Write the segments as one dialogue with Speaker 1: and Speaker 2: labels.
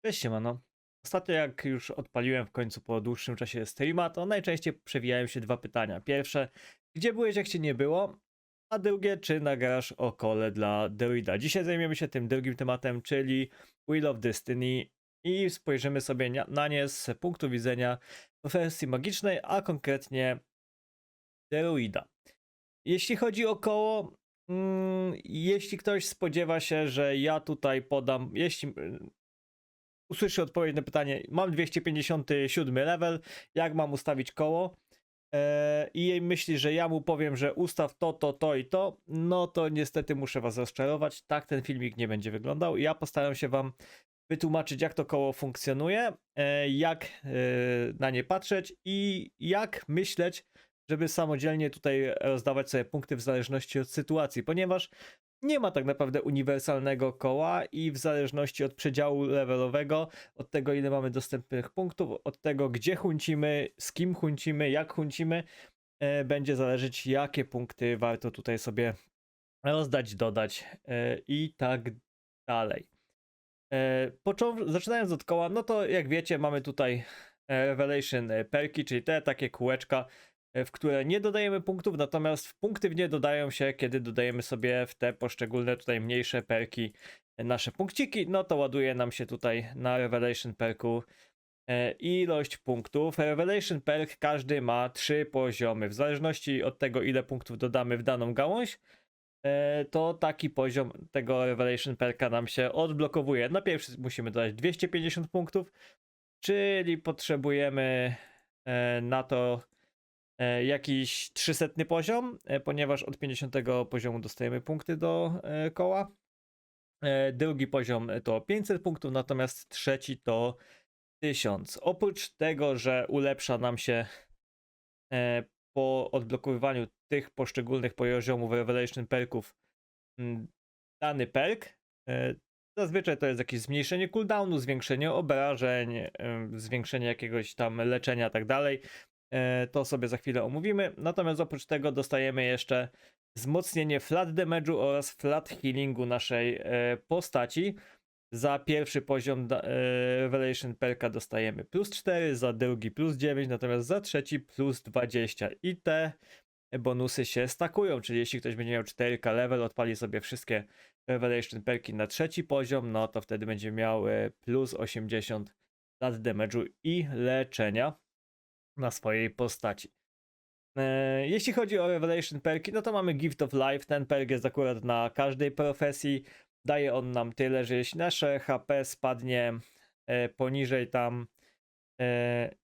Speaker 1: Cześć, siemano. Ostatnio jak już odpaliłem w końcu po dłuższym czasie streama, to najczęściej przewijają się dwa pytania. Pierwsze, gdzie byłeś jak cię nie było? A drugie, czy nagrasz o kole dla Druida? Dzisiaj zajmiemy się tym drugim tematem, czyli Wheel of Destiny i spojrzymy sobie na nie z punktu widzenia profesji magicznej, a konkretnie Druida. Jeśli chodzi o koło, jeśli ktoś spodziewa się, że ja tutaj podam, jeśli usłyszy odpowiedź na pytanie, mam 257 level, jak mam ustawić koło? I jej myśli, że ja mu powiem, że ustaw to i to, no to niestety muszę was rozczarować. Tak ten filmik nie będzie wyglądał. Ja postaram się wam wytłumaczyć, jak to koło funkcjonuje, jak na nie patrzeć i jak myśleć, żeby samodzielnie tutaj rozdawać sobie punkty w zależności od sytuacji, ponieważ nie ma tak naprawdę uniwersalnego koła i w zależności od przedziału levelowego, od tego ile mamy dostępnych punktów, od tego gdzie huncimy, z kim huncimy, jak huncimy, będzie zależeć jakie punkty warto tutaj sobie rozdać, dodać i tak dalej. Zaczynając od koła, no to jak wiecie mamy tutaj Revelation perki, czyli te takie kółeczka, w które nie dodajemy punktów, natomiast punkty w nie dodają się, kiedy dodajemy sobie w te poszczególne tutaj mniejsze perki nasze punkciki, no to ładuje nam się tutaj na Revelation perku ilość punktów. Revelation perk każdy ma 3 poziomy, w zależności od tego ile punktów dodamy w daną gałąź, to taki poziom tego Revelation perka nam się odblokowuje. Na pierwszy musimy dodać 250 punktów, czyli potrzebujemy na to jakiś 300 poziom, ponieważ od 50 poziomu dostajemy punkty do koła. Drugi poziom to 500 punktów, natomiast trzeci to 1000. Oprócz tego, że ulepsza nam się po odblokowywaniu tych poszczególnych poziomów Revelation perków dany perk, zazwyczaj to jest jakieś zmniejszenie cooldownu, zwiększenie obrażeń, zwiększenie jakiegoś tam leczenia i tak dalej. To sobie za chwilę omówimy. Natomiast oprócz tego dostajemy jeszcze wzmocnienie flat damage'u oraz flat healingu naszej postaci. Za pierwszy poziom Revelation perka dostajemy plus 4, za drugi plus 9, natomiast za trzeci plus 20. I te bonusy się stakują, czyli jeśli ktoś będzie miał 4K level, odpali sobie wszystkie Revelation perki na trzeci poziom, no to wtedy będzie miał plus 80 flat damage'u i leczenia na swojej postaci. Jeśli chodzi o Revelation perki, no to mamy Gift of Life. Ten perk jest akurat na każdej profesji. Daje on nam tyle, że jeśli nasze HP spadnie poniżej tam,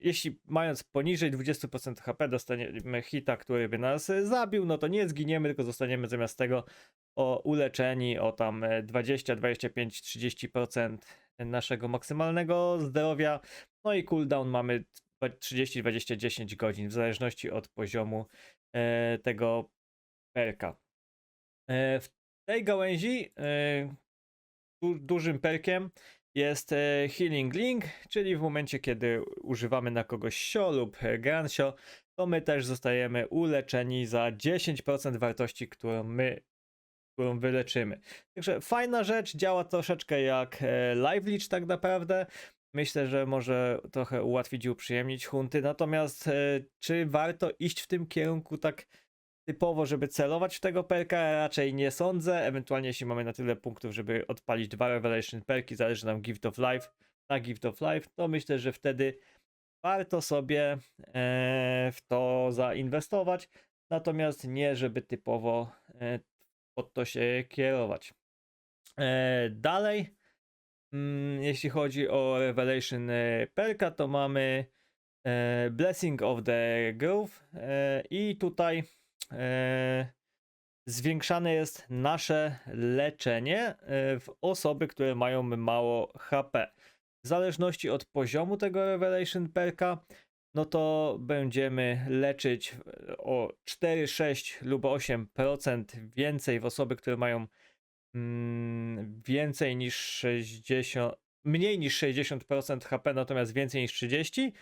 Speaker 1: jeśli mając poniżej 20% HP dostaniemy hita, który by nas zabił, no to nie zginiemy, tylko zostaniemy zamiast tego uleczeni o tam 20, 25, 30% naszego maksymalnego zdrowia. No i cooldown mamy 30, 20, 10 godzin, w zależności od poziomu tego perka. W tej gałęzi dużym perkiem jest Healing Link, czyli w momencie, kiedy używamy na kogoś sio lub gransio, to my też zostajemy uleczeni za 10% wartości, którą wyleczymy. Także fajna rzecz, działa troszeczkę jak Live Leech tak naprawdę. Myślę, że może trochę ułatwić i uprzyjemnić hunty, natomiast czy warto iść w tym kierunku tak typowo, żeby celować w tego perka? Raczej nie sądzę, ewentualnie jeśli mamy na tyle punktów, żeby odpalić 2 Revelation perki, zależy nam Gift of Life, na Gift of Life, to myślę, że wtedy warto sobie w to zainwestować, natomiast nie, żeby typowo pod to się kierować. Dalej, jeśli chodzi o Revelation perka, to mamy Blessing of the Grove i tutaj zwiększane jest nasze leczenie w osoby, które mają mało HP. W zależności od poziomu tego Revelation perka, no to będziemy leczyć o 4, 6 lub 8% więcej w osoby, które mają więcej niż 60, mniej niż 60% HP, natomiast więcej niż 30.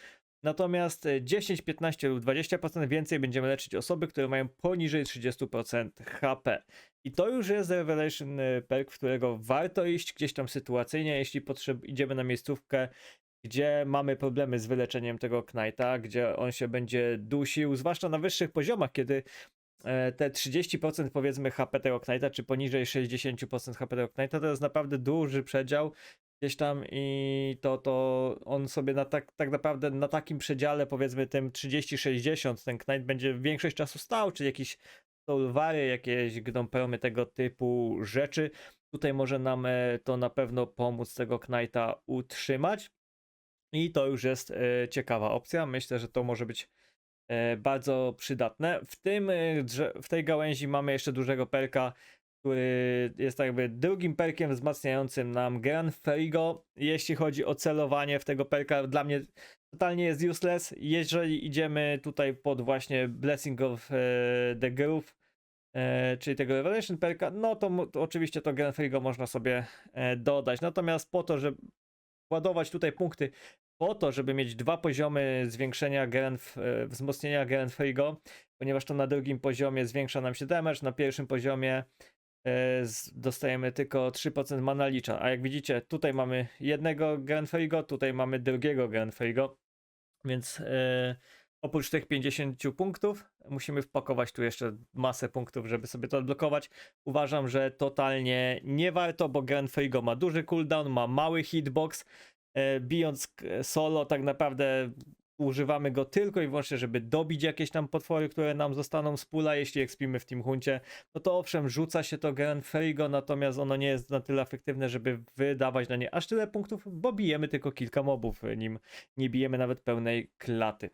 Speaker 1: Natomiast 10, 15 lub 20% więcej będziemy leczyć osoby, które mają poniżej 30% HP. I to już jest Revelation perk, w którego warto iść gdzieś tam sytuacyjnie, jeśli idziemy na miejscówkę, gdzie mamy problemy z wyleczeniem tego Knighta, gdzie on się będzie dusił, zwłaszcza na wyższych poziomach, kiedy te 30% powiedzmy HP tego Knighta, czy poniżej 60% HP tego Knighta, to jest naprawdę duży przedział gdzieś tam i to on sobie tak naprawdę na takim przedziale powiedzmy tym 30-60 ten Knight będzie większość czasu stał, czy jakieś soulwary, jakieś gnomperomy tego typu rzeczy. Tutaj może nam to na pewno pomóc tego Knighta utrzymać i to już jest ciekawa opcja. Myślę, że to może być bardzo przydatne. W tej gałęzi mamy jeszcze dużego perka, który jest tak jakby drugim perkiem wzmacniającym nam Gran Frigo. Jeśli chodzi o celowanie w tego perka, dla mnie totalnie jest useless. Jeżeli idziemy tutaj pod właśnie Blessing of the Groove, czyli tego Revelation perka, no to oczywiście to Gran Frigo można sobie dodać. Natomiast po to, żeby ładować tutaj punkty po to, żeby mieć 2 poziomy zwiększenia wzmocnienia Gran Frigo, ponieważ to na drugim poziomie zwiększa nam się damage, na pierwszym poziomie dostajemy tylko 3% mana licza, a jak widzicie tutaj mamy jednego Gran Frigo, tutaj mamy drugiego Gran Frigo, więc oprócz tych 50 punktów musimy wpakować tu jeszcze masę punktów, żeby sobie to odblokować. Uważam, że totalnie nie warto, bo Gran Frigo ma duży cooldown, ma mały hitbox. Bijąc solo tak naprawdę używamy go tylko i wyłącznie, żeby dobić jakieś tam potwory, które nam zostaną z pula, jeśli ekspimy w Team Huncie. No to owszem, rzuca się to Gran Frigo, natomiast ono nie jest na tyle efektywne, żeby wydawać na nie aż tyle punktów, bo bijemy tylko kilka mobów nim, nie bijemy nawet pełnej klaty.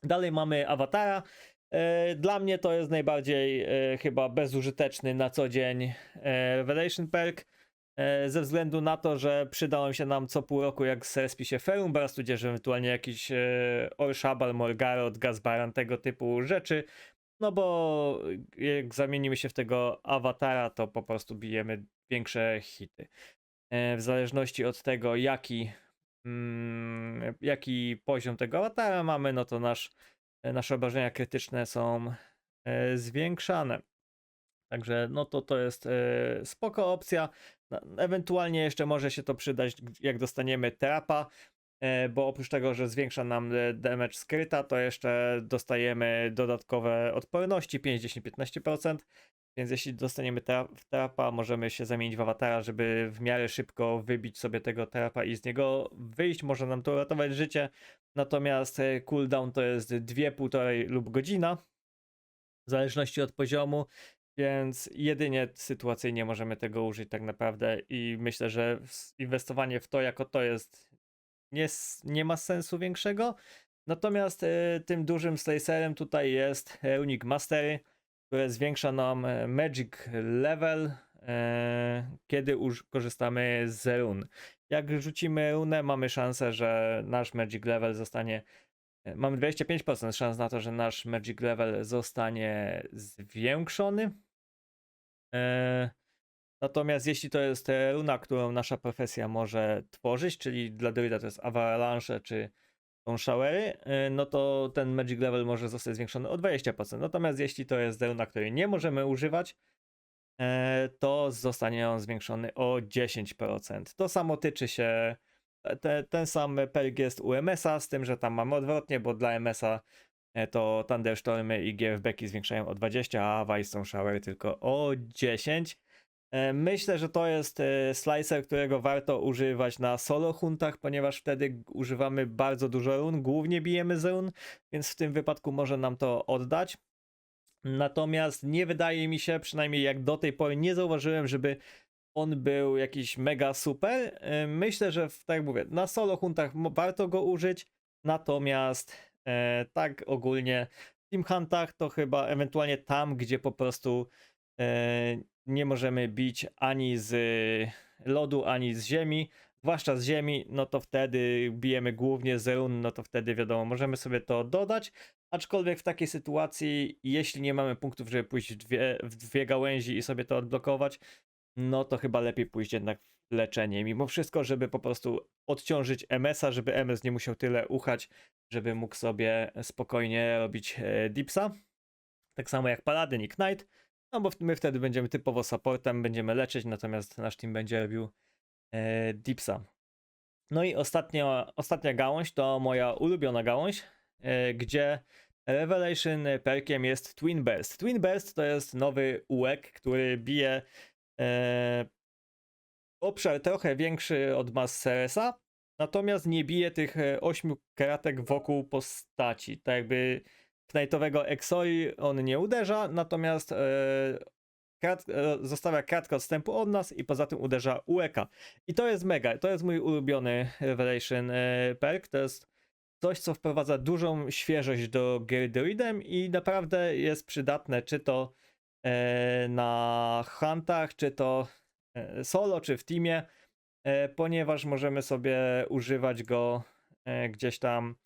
Speaker 1: Dalej mamy awatara. Dla mnie to jest najbardziej chyba bezużyteczny na co dzień Revelation perk. Ze względu na to, że przydało się nam co pół roku, jak zrespi się Ferumbras, tudzież ewentualnie jakiś Orshabal, Morgarot, Gazbaran, tego typu rzeczy. No bo jak zamienimy się w tego awatara, to po prostu bijemy większe hity. W zależności od tego, jaki poziom tego awatara mamy, no to nasze obrażenia krytyczne są zwiększane. Także no to jest spoko opcja. Ewentualnie jeszcze może się to przydać, jak dostaniemy trapa, bo oprócz tego, że zwiększa nam damage skryta, to jeszcze dostajemy dodatkowe odporności 5, 10, 15%. Więc jeśli dostaniemy trapa, możemy się zamienić w awatara, żeby w miarę szybko wybić sobie tego trapa i z niego wyjść. Może nam to uratować życie. Natomiast cooldown to jest 2, 1,5 lub godzina, w zależności od poziomu. Więc jedynie sytuacyjnie możemy tego użyć tak naprawdę i myślę, że inwestowanie w to jako to jest nie ma sensu większego. Natomiast tym dużym slicerem tutaj jest Runic Mastery, które zwiększa nam Magic Level, kiedy korzystamy z run. Jak rzucimy runę, mamy szansę, że nasz Magic Level zostanie mamy 25% szans na to, że nasz Magic Level zostanie zwiększony. Natomiast jeśli to jest runa, którą nasza profesja może tworzyć, czyli dla druida to jest Avalanche czy Showery, no to ten Magic Level może zostać zwiększony o 20%. Natomiast jeśli to jest runa, której nie możemy używać, to zostanie on zwiększony o 10%. To samo tyczy się, ten sam perk jest u MS-a, z tym, że tam mamy odwrotnie, bo dla MS-a to Thunderstormy i GFB-ki zwiększają o 20, a Ice Shower tylko o 10. Myślę, że to jest slicer, którego warto używać na solo huntach, ponieważ wtedy używamy bardzo dużo run, głównie bijemy z run, więc w tym wypadku może nam to oddać. Natomiast nie wydaje mi się, przynajmniej jak do tej pory nie zauważyłem, żeby on był jakiś mega super. Myślę, że tak jak mówię, na solo huntach warto go użyć, natomiast tak ogólnie w team huntach to chyba ewentualnie tam, gdzie po prostu nie możemy bić ani z lodu, ani z ziemi, zwłaszcza z ziemi, no to wtedy bijemy głównie z run, no to wtedy wiadomo, możemy sobie to dodać, aczkolwiek w takiej sytuacji, jeśli nie mamy punktów, żeby pójść w dwie gałęzi i sobie to odblokować, no to chyba lepiej pójść jednak w leczenie, mimo wszystko, żeby po prostu odciążyć MS-a, żeby MS nie musiał tyle uchać, żeby mógł sobie spokojnie robić dipsa. Tak samo jak Paladin i Knight, no bo my wtedy będziemy typowo supportem, będziemy leczyć, natomiast nasz team będzie robił dipsa. No i ostatnia gałąź to moja ulubiona gałąź, gdzie Revelation perkiem jest Twin Burst. Twin Burst to jest nowy UEK, który bije obszar trochę większy od Mass Ceresa, natomiast nie bije tych 8 kratek wokół postaci. Tak jakby Knightowego Exori on nie uderza, natomiast zostawia kratkę odstępu od nas i poza tym uderza UEK-a. I to jest mega, to jest mój ulubiony Revelation perk, to jest coś, co wprowadza dużą świeżość do gier druidem i naprawdę jest przydatne, czy to na huntach, czy to solo, czy w teamie, ponieważ możemy sobie używać go gdzieś tam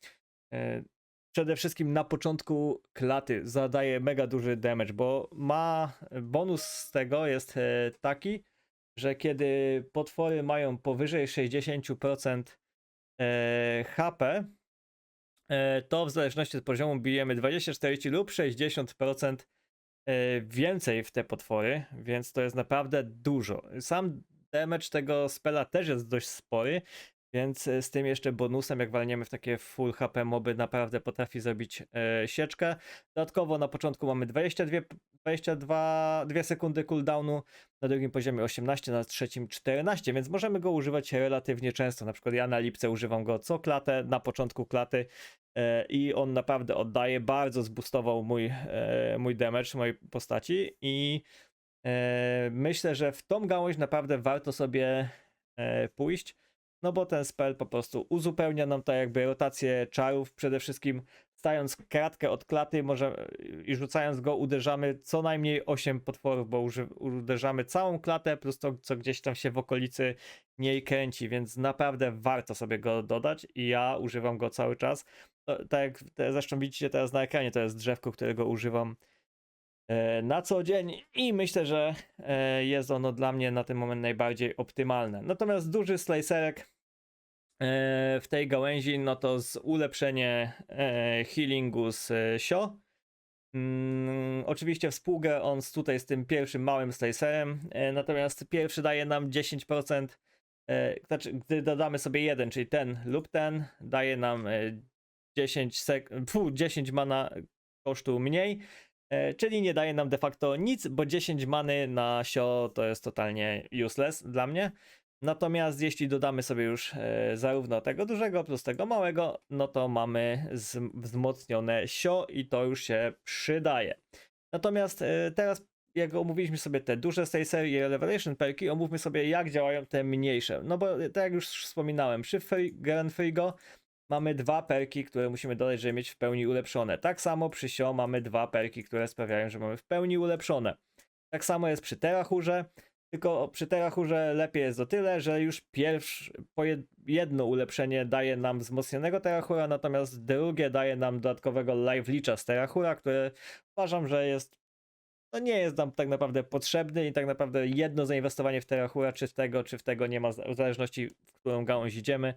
Speaker 1: przede wszystkim na początku klaty. Zadaje mega duży damage, bo ma bonus z tego jest taki, że kiedy potwory mają powyżej 60% HP, to w zależności od poziomu bijemy 20, 40 lub 60% więcej w te potwory, więc to jest naprawdę dużo. Sam damage tego spela też jest dość spory, więc z tym jeszcze bonusem, jak walniemy w takie full HP moby, naprawdę potrafi zrobić sieczkę. Dodatkowo na początku mamy 2 sekundy cooldownu, na drugim poziomie 18, na trzecim 14, więc możemy go używać relatywnie często. Na przykład ja na lipce używam go co klatę, na początku klaty i on naprawdę oddaje, bardzo zboostował mój damage mojej postaci i myślę, że w tą gałąź naprawdę warto sobie pójść, no bo ten spell po prostu uzupełnia nam to jakby rotację czarów, przede wszystkim stając kratkę od klaty i rzucając go uderzamy co najmniej 8 potworów, bo uderzamy całą klatę plus to, co gdzieś tam się w okolicy niej kręci, więc naprawdę warto sobie go dodać i ja używam go cały czas. Tak jak zresztą widzicie teraz na ekranie, to jest drzewko, którego używam na co dzień i myślę, że jest ono dla mnie na ten moment najbardziej optymalne. Natomiast duży slicerek w tej gałęzi, no to z ulepszenie healingu z Sio. Oczywiście współgra on tutaj z tym pierwszym małym slicerem, natomiast pierwszy daje nam 10%, znaczy gdy dodamy sobie jeden, czyli ten lub ten, daje nam 10 mana kosztu mniej, czyli nie daje nam de facto nic, bo 10 many na Sio to jest totalnie useless dla mnie. Natomiast jeśli dodamy sobie już zarówno tego dużego plus tego małego, no to mamy wzmocnione Sio i to już się przydaje. Natomiast teraz jak omówiliśmy sobie te duże z tej serii Revelation perki, omówmy sobie jak działają te mniejsze. No bo tak jak już wspominałem, przy Grand Frigo mamy 2 perki, które musimy dodać, żeby mieć w pełni ulepszone. Tak samo przy Sio mamy 2 perki, które sprawiają, że mamy w pełni ulepszone. Tak samo jest przy Terrachurze, tylko przy Terrachurze lepiej jest o tyle, że już jedno ulepszenie daje nam wzmocnionego Terrachura, natomiast drugie daje nam dodatkowego Life Leecha z Terrachura, które uważam, że no nie jest nam tak naprawdę potrzebny i tak naprawdę jedno zainwestowanie w Terrachura, czy w tego nie ma, w zależności w którą gałąź idziemy,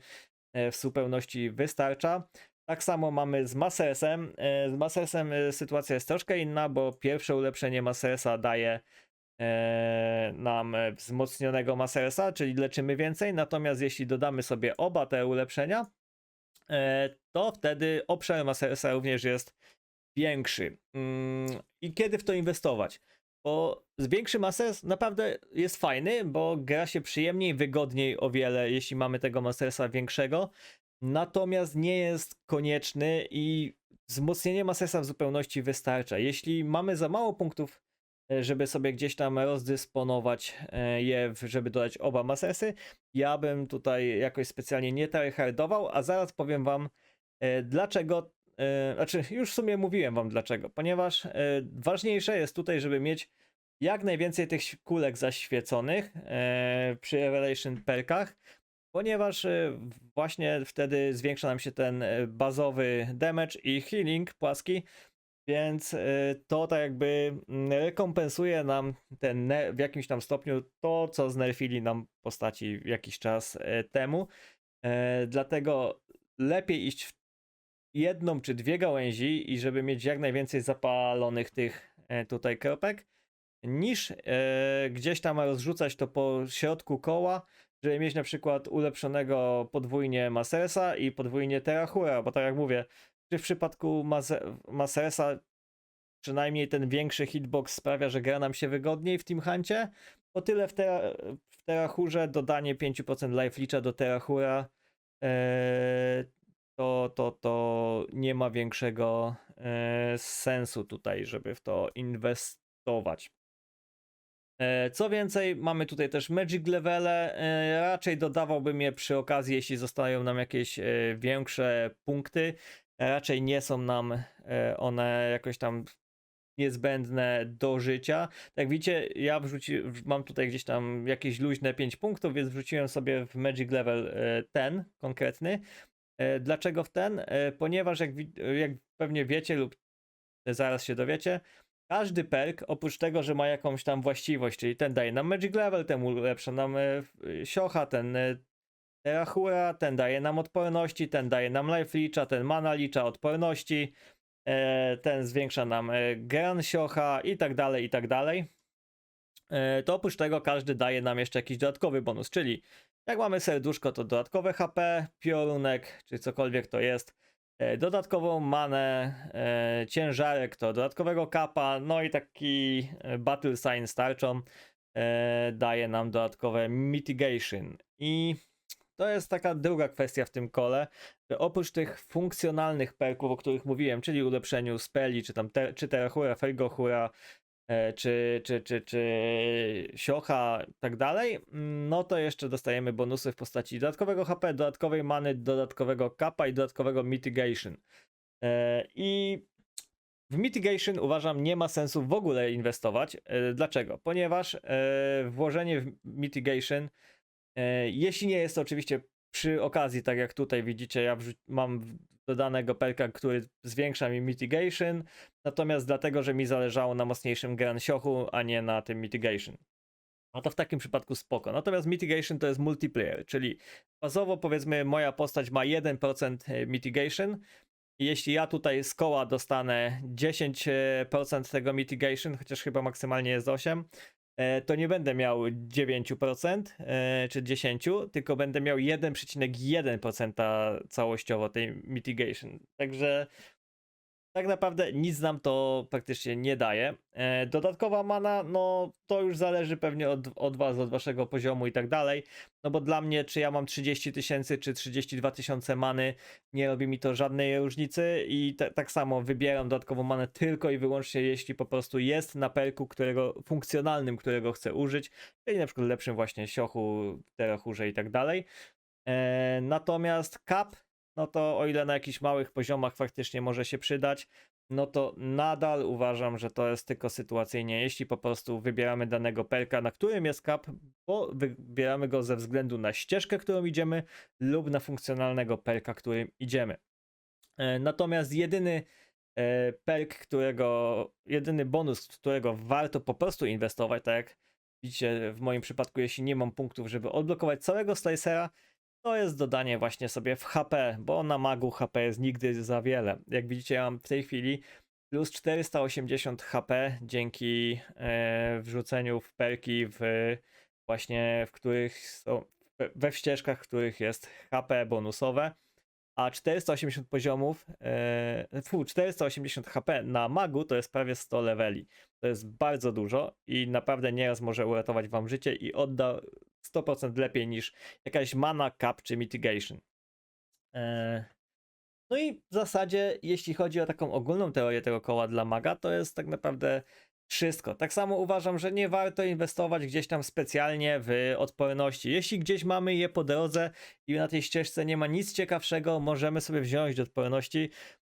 Speaker 1: w zupełności wystarcza. Tak samo mamy z Maseresem. Z Maseresem sytuacja jest troszkę inna, bo pierwsze ulepszenie Maseresa daje nam wzmocnionego Maseresa, czyli leczymy więcej, natomiast jeśli dodamy sobie oba te ulepszenia, to wtedy obszar Maseresa również jest większy. I kiedy w to inwestować? Bo większy Maseres naprawdę jest fajny, bo gra się przyjemniej, wygodniej o wiele, jeśli mamy tego Maseresa większego, natomiast nie jest konieczny i wzmocnienie Maseresa w zupełności wystarcza. Jeśli mamy za mało punktów, żeby sobie gdzieś tam rozdysponować je, żeby dodać oba Maseresy, ja bym tutaj jakoś specjalnie nie tryhardował, a zaraz powiem wam dlaczego. Znaczy, już w sumie mówiłem wam dlaczego, ponieważ ważniejsze jest tutaj, żeby mieć jak najwięcej tych kulek zaświeconych przy Revelation perkach, ponieważ właśnie wtedy zwiększa nam się ten bazowy damage i healing płaski, więc to tak jakby rekompensuje nam w jakimś tam stopniu to, co znerfili nam postaci jakiś czas temu. Dlatego lepiej iść jedną czy dwie gałęzi i żeby mieć jak najwięcej zapalonych tych tutaj kropek, niż gdzieś tam rozrzucać to po środku koła, żeby mieć na przykład ulepszonego podwójnie Masersa i podwójnie Terahura, bo tak jak mówię, w przypadku Masersa przynajmniej ten większy hitbox sprawia, że gra nam się wygodniej w Team Huncie. O tyle w Terahurze dodanie 5% life leacha do Terahura to nie ma większego sensu tutaj, żeby w to inwestować. Co więcej, mamy tutaj też Magic Levele. Raczej dodawałbym je przy okazji, jeśli zostają nam jakieś większe punkty. Raczej nie są nam one jakoś tam niezbędne do życia. Tak widzicie, ja mam tutaj gdzieś tam jakieś luźne 5 punktów, więc wrzuciłem sobie w Magic Level ten konkretny. Dlaczego w ten? Ponieważ jak pewnie wiecie lub zaraz się dowiecie, każdy perk, oprócz tego, że ma jakąś tam właściwość, czyli ten daje nam Magic Level, ten ulepsza nam siocha, ten Terahura, ten daje nam odporności, ten daje nam life leacha, ten mana leacha, odporności, ten zwiększa nam gran siocha i tak dalej, i tak dalej. To oprócz tego każdy daje nam jeszcze jakiś dodatkowy bonus, czyli jak mamy serduszko, to dodatkowe HP, piorunek, czy cokolwiek to jest, dodatkową manę, ciężarek to dodatkowego kapa, no i taki battle sign z tarczą daje nam dodatkowe mitigation. I to jest taka druga kwestia w tym kole, że oprócz tych funkcjonalnych perków, o których mówiłem, czyli ulepszeniu speli, czy tam czy Terahura, Fergohura, czy siocha i tak dalej, no to jeszcze dostajemy bonusy w postaci dodatkowego HP, dodatkowej many, dodatkowego kapa i dodatkowego mitigation. I w mitigation uważam nie ma sensu w ogóle inwestować. Dlaczego? Ponieważ włożenie w mitigation, jeśli nie jest to oczywiście przy okazji, tak jak tutaj widzicie, ja mam dodanego perka, który zwiększa mi mitigation, natomiast dlatego, że mi zależało na mocniejszym gran siochu, a nie na tym mitigation. No to w takim przypadku spoko. Natomiast mitigation to jest multiplayer, czyli bazowo powiedzmy moja postać ma 1% mitigation. I jeśli ja tutaj z koła dostanę 10% tego mitigation, chociaż chyba maksymalnie jest 8%, to nie będę miał 9% czy 10%, tylko będę miał 1,1% całościowo tej mitigation. Także tak naprawdę nic nam to praktycznie nie daje. Dodatkowa mana, no to już zależy pewnie od was, od waszego poziomu i tak dalej. No bo dla mnie, czy ja mam 30 000 czy 32 000 many, nie robi mi to żadnej różnicy i tak samo wybieram dodatkową manę tylko i wyłącznie jeśli po prostu jest na perku, funkcjonalnym, którego chcę użyć, czyli na przykład lepszym właśnie siochu, terachurze i tak dalej. Natomiast cap, no to o ile na jakichś małych poziomach faktycznie może się przydać, no to nadal uważam, że to jest tylko sytuacyjnie, jeśli po prostu wybieramy danego perka, na którym jest cap, bo wybieramy go ze względu na ścieżkę, którą idziemy, lub na funkcjonalnego perka, którym idziemy. Natomiast jedyny perk, jedyny bonus, którego warto po prostu inwestować, tak jak widzicie w moim przypadku, jeśli nie mam punktów, żeby odblokować całego slicera, to jest dodanie właśnie sobie w HP, bo na magu HP jest nigdy za wiele. Jak widzicie, ja mam w tej chwili plus 480 HP dzięki wrzuceniu w perki właśnie, w których są, we ścieżkach, w których jest HP bonusowe, a 480 poziomów, 480 HP na magu to jest prawie 100 leveli. To jest bardzo dużo i naprawdę nieraz może uratować wam życie i odda 100% lepiej niż jakaś mana, cap czy mitigation. No i w zasadzie, jeśli chodzi o taką ogólną teorię tego koła dla maga, to jest tak naprawdę wszystko. Tak samo uważam, że nie warto inwestować gdzieś tam specjalnie w odporności. Jeśli gdzieś mamy je po drodze i na tej ścieżce nie ma nic ciekawszego, możemy sobie wziąć do odporności.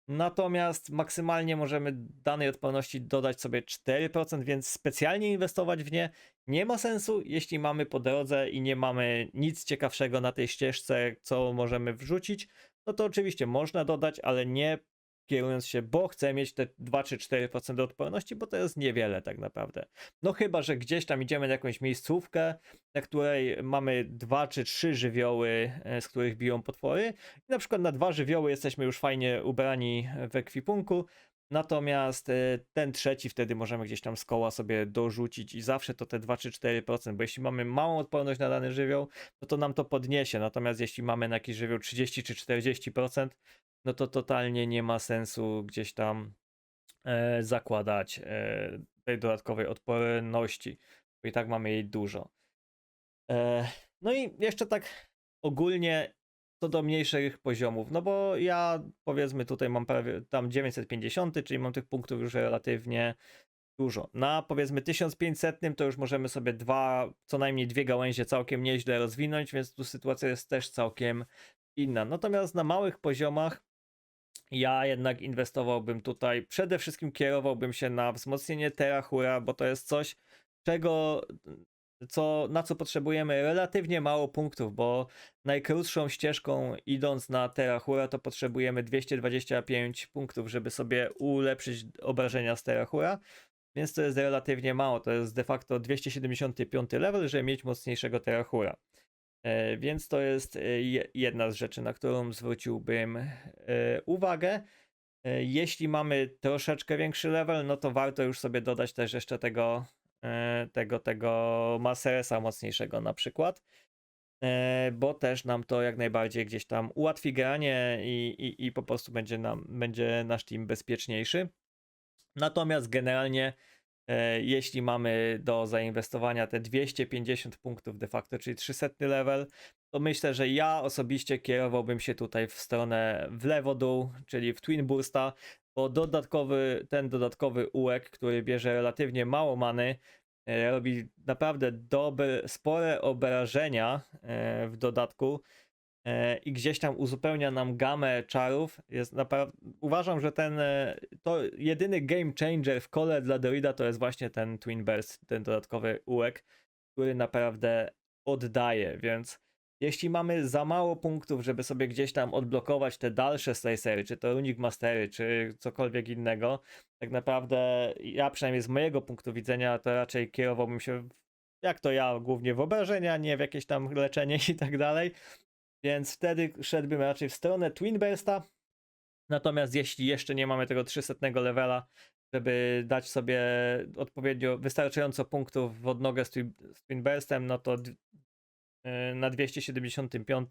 Speaker 1: Natomiast maksymalnie możemy danej odporności dodać sobie 4%, więc specjalnie inwestować w nie ma sensu, jeśli mamy po drodze i nie mamy nic ciekawszego na tej ścieżce, co możemy wrzucić. No to oczywiście można dodać, ale nie kierując się, bo chcę mieć te 2 czy 4% odporności, bo to jest niewiele tak naprawdę. No chyba, że gdzieś tam idziemy na jakąś miejscówkę, na której mamy 2 czy 3 żywioły, z których biją potwory. I na przykład na 2 żywioły jesteśmy już fajnie ubrani w ekwipunku, natomiast ten trzeci wtedy możemy gdzieś tam z koła sobie dorzucić i zawsze to te 2 czy 4%, bo jeśli mamy małą odporność na dany żywioł, no to nam to podniesie, natomiast jeśli mamy na jakiś żywioł 30 czy 40%, no to totalnie nie ma sensu gdzieś tam zakładać tej dodatkowej odporności, bo i tak mamy jej dużo. No i jeszcze tak ogólnie co do mniejszych poziomów, no bo ja powiedzmy tutaj mam prawie tam 950, czyli mam tych punktów już relatywnie dużo. Na powiedzmy 1500 to już możemy sobie co najmniej 2 gałęzie całkiem nieźle rozwinąć, więc tu sytuacja jest też całkiem inna. Natomiast na małych poziomach ja jednak inwestowałbym tutaj, przede wszystkim kierowałbym się na wzmocnienie Terahura, bo to jest coś, na co potrzebujemy relatywnie mało punktów, bo najkrótszą ścieżką idąc na Terahura to potrzebujemy 225 punktów, żeby sobie ulepszyć obrażenia z Terahura, więc to jest relatywnie mało, to jest de facto 275 level, żeby mieć mocniejszego Terahura. Więc to jest jedna z rzeczy, na którą zwróciłbym uwagę. Jeśli mamy troszeczkę większy level, no to warto już sobie dodać też jeszcze tego Masteresa mocniejszego na przykład, bo też nam to jak najbardziej gdzieś tam ułatwi granie i po prostu będzie nasz team bezpieczniejszy. Natomiast generalnie jeśli mamy do zainwestowania te 250 punktów de facto, czyli 300 level, to myślę, że ja osobiście kierowałbym się tutaj w stronę w lewo-dół, czyli w Twin Bursta, bo ten dodatkowy ułek, który bierze relatywnie mało many, robi naprawdę spore obrażenia w dodatku i gdzieś tam uzupełnia nam gamę czarów. Uważam, że to jedyny game changer w kole dla Druida to jest właśnie ten Twin Burst, ten dodatkowy ułek, który naprawdę oddaje, więc jeśli mamy za mało punktów, żeby sobie gdzieś tam odblokować te dalsze slicery, czy to Runic Mastery, czy cokolwiek innego, tak naprawdę ja przynajmniej z mojego punktu widzenia to raczej kierowałbym się, jak to ja, głównie w obrażenia, nie w jakieś tam leczenie i tak dalej. Więc wtedy szedłbym raczej w stronę Twin Bursta. Natomiast jeśli jeszcze nie mamy tego 300 levela, żeby dać sobie odpowiednio wystarczająco punktów w odnogę z Twin Burstem, no to na 275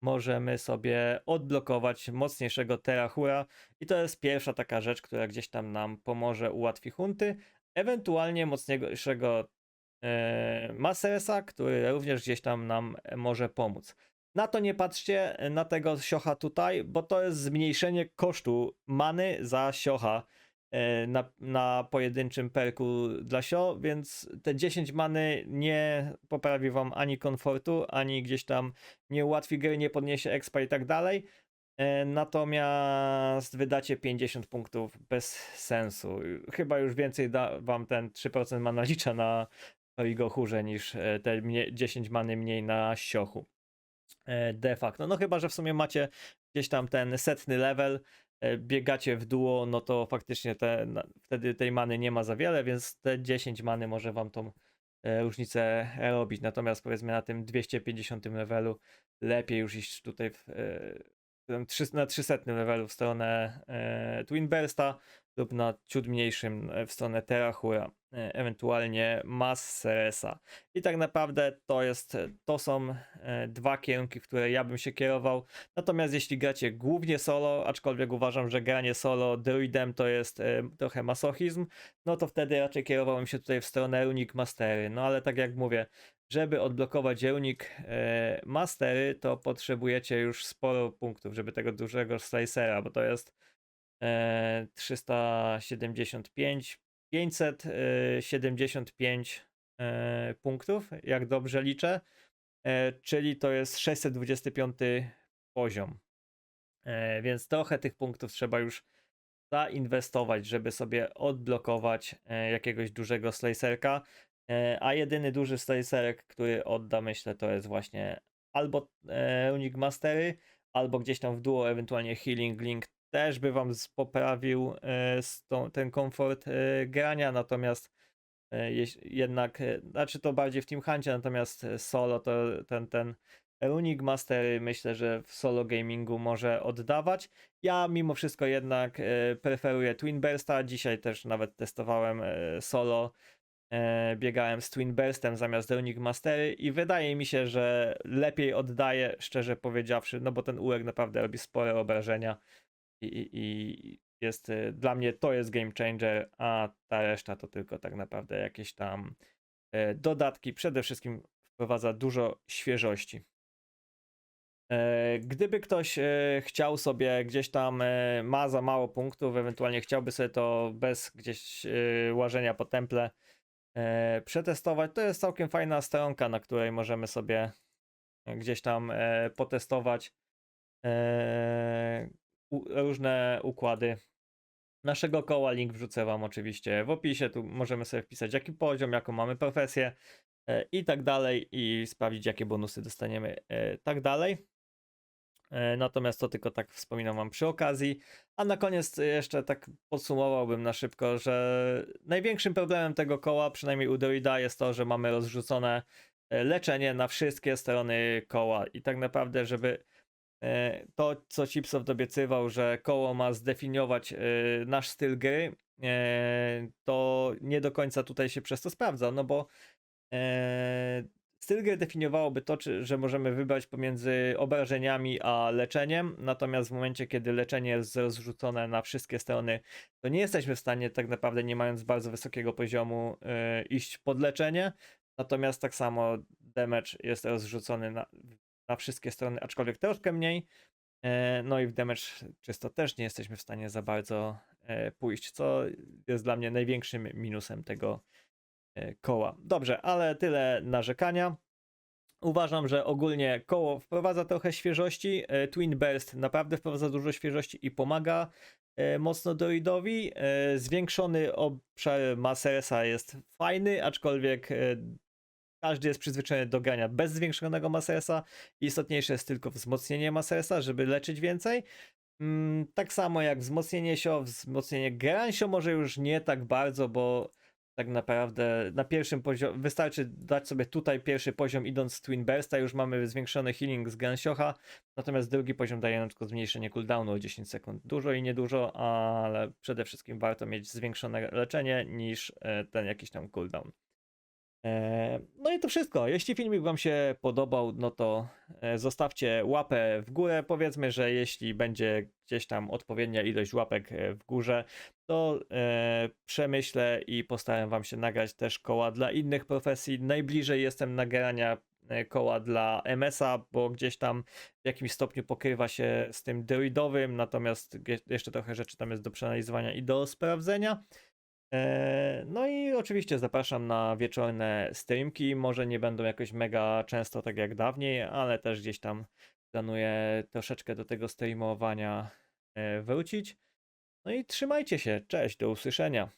Speaker 1: możemy sobie odblokować mocniejszego Terahura i to jest pierwsza taka rzecz, która gdzieś tam nam pomoże, ułatwi hunty. Ewentualnie mocniejszego Masteresa, który również gdzieś tam nam może pomóc. Na to nie patrzcie, na tego siocha tutaj, bo to jest zmniejszenie kosztu many za siocha na pojedynczym perku dla sio, więc te 10 many nie poprawi wam ani komfortu, ani gdzieś tam nie ułatwi gry, nie podniesie expa i tak dalej. Natomiast wydacie 50 punktów bez sensu. Chyba już więcej da wam ten 3% mana licza na Torigorze niż te 10 many mniej na siochu. De facto. No chyba, że w sumie macie gdzieś tam ten 100 level, biegacie w duo, no to faktycznie wtedy tej many nie ma za wiele, więc te 10 many może wam tą różnicę robić. Natomiast powiedzmy na tym 250 levelu lepiej już iść tutaj na 300 levelu w stronę Twin Bursta lub na ciut mniejszym w stronę Terahura, ewentualnie Masteresa. I tak naprawdę to są dwa kierunki, w które ja bym się kierował. Natomiast jeśli gracie głównie solo, aczkolwiek uważam, że granie solo druidem to jest trochę masochizm, no to wtedy raczej kierowałem się tutaj w stronę Runic Mastery. No ale tak jak mówię, żeby odblokować Runic Mastery, to potrzebujecie już sporo punktów, żeby tego dużego slicera, bo to jest 375, 575 punktów, jak dobrze liczę, czyli to jest 625 poziom. Więc trochę tych punktów trzeba już zainwestować, żeby sobie odblokować jakiegoś dużego slicerka, a jedyny duży slicerek, który odda, myślę, to jest właśnie albo Runic Mastery, albo gdzieś tam w duo, ewentualnie Healing Link, też by wam poprawił ten komfort grania, natomiast jednak, znaczy to bardziej w Team Huncie, natomiast solo to ten Runic Mastery myślę, że w solo gamingu może oddawać. Ja mimo wszystko jednak preferuję Twin Bursta. Dzisiaj też nawet testowałem solo. Biegałem z Twin Burstem zamiast Runic Mastery i wydaje mi się, że lepiej oddaje, szczerze powiedziawszy, no bo ten ułek naprawdę robi spore obrażenia i jest, dla mnie to jest game changer, a ta reszta to tylko tak naprawdę jakieś tam dodatki. Przede wszystkim wprowadza dużo świeżości. Gdyby ktoś chciał sobie gdzieś tam, ma za mało punktów, ewentualnie chciałby sobie to bez gdzieś łażenia po temple przetestować, to jest całkiem fajna stronka, na której możemy sobie gdzieś tam potestować różne układy naszego koła. Link wrzucę wam oczywiście w opisie. Tu możemy sobie wpisać jaki poziom, jaką mamy profesję i tak dalej, i sprawdzić jakie bonusy dostaniemy, tak dalej. Natomiast to tylko tak wspominam wam przy okazji. A na koniec jeszcze tak podsumowałbym na szybko, że największym problemem tego koła, przynajmniej u Druida, jest to, że mamy rozrzucone leczenie na wszystkie strony koła i tak naprawdę, żeby to, co Chipsoft obiecywał, że koło ma zdefiniować nasz styl gry, to nie do końca tutaj się przez to sprawdza, no bo styl gry definiowałoby to, że możemy wybrać pomiędzy obrażeniami a leczeniem, natomiast w momencie, kiedy leczenie jest rozrzucone na wszystkie strony, to nie jesteśmy w stanie tak naprawdę, nie mając bardzo wysokiego poziomu, iść pod leczenie, natomiast tak samo damage jest rozrzucony na wszystkie strony, aczkolwiek troszkę mniej. No i w damage czysto też nie jesteśmy w stanie za bardzo pójść, co jest dla mnie największym minusem tego koła. Dobrze, ale tyle narzekania. Uważam, że ogólnie koło wprowadza trochę świeżości. Twin Burst naprawdę wprowadza dużo świeżości i pomaga mocno Druidowi. Zwiększony obszar Masersa jest fajny, aczkolwiek każdy jest przyzwyczajony do grania bez zwiększonego Masersa. Istotniejsze jest tylko wzmocnienie Masersa, żeby leczyć więcej. Tak samo jak wzmocnienie Sio, wzmocnienie Gransio może już nie tak bardzo, bo tak naprawdę na pierwszym poziomie wystarczy dać sobie tutaj pierwszy poziom idąc z Twin Bursta, już mamy zwiększony healing z Gransiocha, natomiast drugi poziom daje na przykład zmniejszenie cooldownu o 10 sekund. Dużo i niedużo, ale przede wszystkim warto mieć zwiększone leczenie niż ten jakiś tam cooldown. No i to wszystko. Jeśli filmik wam się podobał, no to zostawcie łapę w górę. Powiedzmy, że jeśli będzie gdzieś tam odpowiednia ilość łapek w górze, to przemyślę i postaram wam się nagrać też koła dla innych profesji. Najbliżej jestem nagrania koła dla MS-a, bo gdzieś tam w jakimś stopniu pokrywa się z tym druidowym, natomiast jeszcze trochę rzeczy tam jest do przeanalizowania i do sprawdzenia. No i oczywiście zapraszam na wieczorne streamki. Może nie będą jakoś mega często tak jak dawniej, ale też gdzieś tam planuję troszeczkę do tego streamowania wrócić. No i trzymajcie się. Cześć, do usłyszenia.